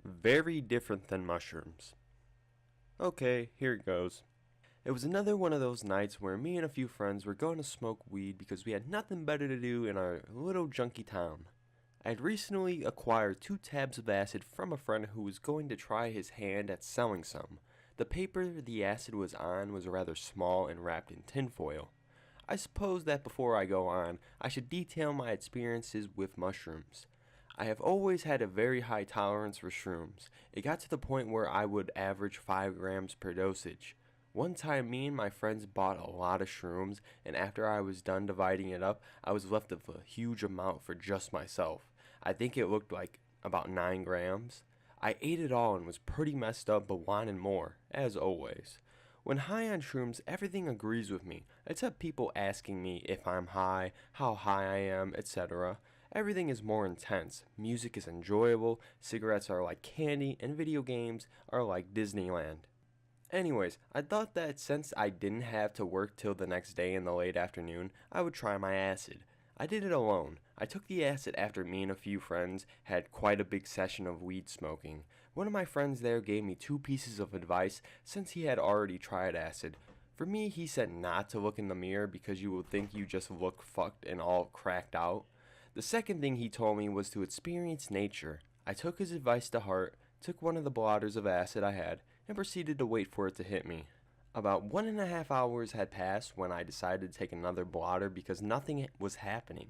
Very different than mushrooms. Okay, here it goes. It was another one of those nights where me and a few friends were going to smoke weed because we had nothing better to do in our little junky town. I had recently acquired 2 tabs of acid from a friend who was going to try his hand at selling some. The paper the acid was on was rather small and wrapped in tinfoil. I suppose that before I go on, I should detail my experiences with mushrooms. I have always had a very high tolerance for shrooms. It got to the point where I would average 5 grams per dosage. One time me and my friends bought a lot of shrooms, and after I was done dividing it up, I was left with a huge amount for just myself. I think it looked like about 9 grams. I ate it all and was pretty messed up but wanted more, as always. When high on shrooms, everything agrees with me, except people asking me if I'm high, how high I am, etc. Everything is more intense, music is enjoyable, cigarettes are like candy, and video games are like Disneyland. Anyways, I thought that since I didn't have to work till the next day in the late afternoon, I would try my acid. I did it alone. I took the acid after me and a few friends had quite a big session of weed smoking. One of my friends there gave me 2 pieces of advice since he had already tried acid. For me, he said not to look in the mirror because you will think you just look fucked and all cracked out. The second thing he told me was to experience nature. I took his advice to heart, took one of the blotters of acid I had, and proceeded to wait for it to hit me. About 1.5 hours had passed when I decided to take another blotter because nothing was happening.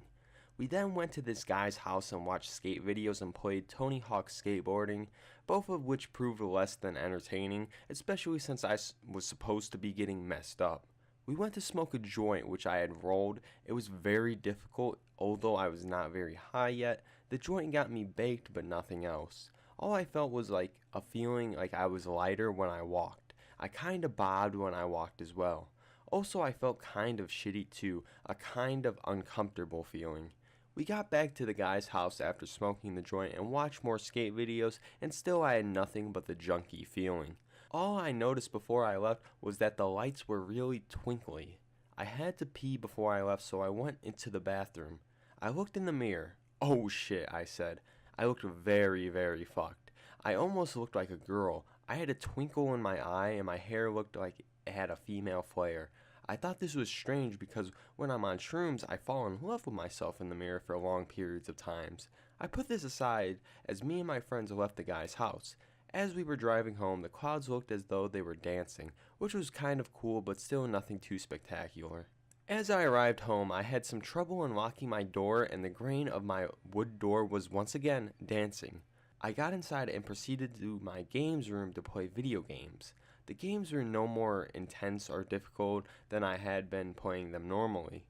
We then went to this guy's house and watched skate videos and played Tony Hawk skateboarding, both of which proved less than entertaining, especially since I was supposed to be getting messed up. We went to smoke a joint which I had rolled. It was very difficult, although I was not very high yet. The joint got me baked but nothing else. All I felt was like a feeling like I was lighter when I walked. I kinda bobbed when I walked as well. Also, I felt kind of shitty too, a kind of uncomfortable feeling. We got back to the guy's house after smoking the joint and watched more skate videos, and still I had nothing but the junky feeling. All I noticed before I left was that the lights were really twinkly. I had to pee before I left, so I went into the bathroom. I looked in the mirror. Oh shit, I said. I looked very, very fucked. I almost looked like a girl. I had a twinkle in my eye and my hair looked like it had a female flare. I thought this was strange because when I'm on shrooms, I fall in love with myself in the mirror for long periods of times. I put this aside as me and my friends left the guy's house. As we were driving home, the clouds looked as though they were dancing, which was kind of cool but still nothing too spectacular. As I arrived home, I had some trouble unlocking my door and the grain of my wood door was once again dancing. I got inside and proceeded to my games room to play video games. The games were no more intense or difficult than I had been playing them normally.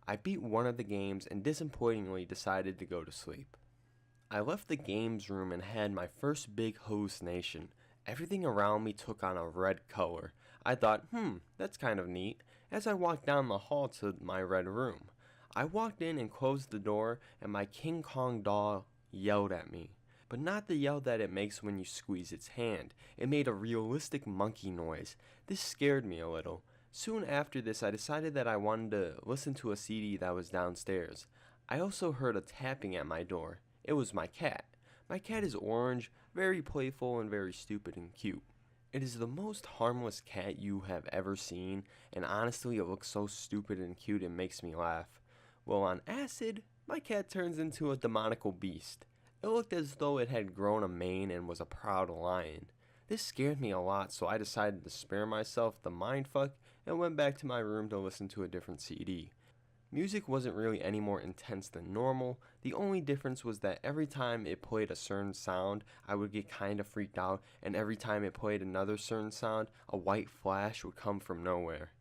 I beat one of the games and disappointingly decided to go to sleep. I left the games room and had my first big hallucination. Everything around me took on a red color. I thought, that's kind of neat, as I walked down the hall to my red room. I walked in and closed the door, and my King Kong doll yelled at me. But not the yell that it makes when you squeeze its hand. It made a realistic monkey noise. This scared me a little. Soon after this, I decided that I wanted to listen to a CD that was downstairs. I also heard a tapping at my door. It was my cat. My cat is orange, very playful and very stupid and cute. It is the most harmless cat you have ever seen, and honestly it looks so stupid and cute it makes me laugh. Well, on acid, my cat turns into a demonical beast. It looked as though it had grown a mane and was a proud lion. This scared me a lot, so I decided to spare myself the mindfuck and went back to my room to listen to a different CD. Music wasn't really any more intense than normal. The only difference was that every time it played a certain sound, I would get kind of freaked out, and every time it played another certain sound, a white flash would come from nowhere.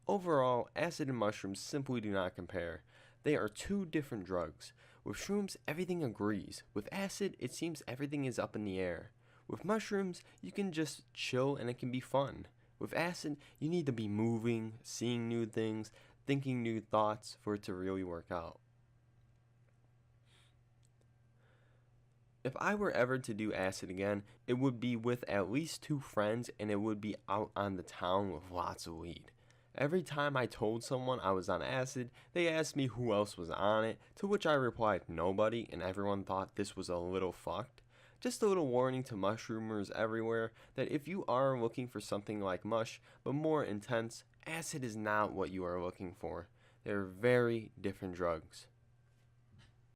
Overall, acid and mushrooms simply do not compare. They are 2 different drugs. With shrooms, everything agrees. With acid, it seems everything is up in the air. With mushrooms, you can just chill and it can be fun. With acid, you need to be moving, seeing new things, thinking new thoughts for it to really work out. If I were ever to do acid again, it would be with at least 2 friends and it would be out on the town with lots of weed. Every time I told someone I was on acid, they asked me who else was on it, to which I replied nobody, and everyone thought this was a little fucked. Just a little warning to mushroomers everywhere that if you are looking for something like mush, but more intense, acid is not what you are looking for. They're very different drugs.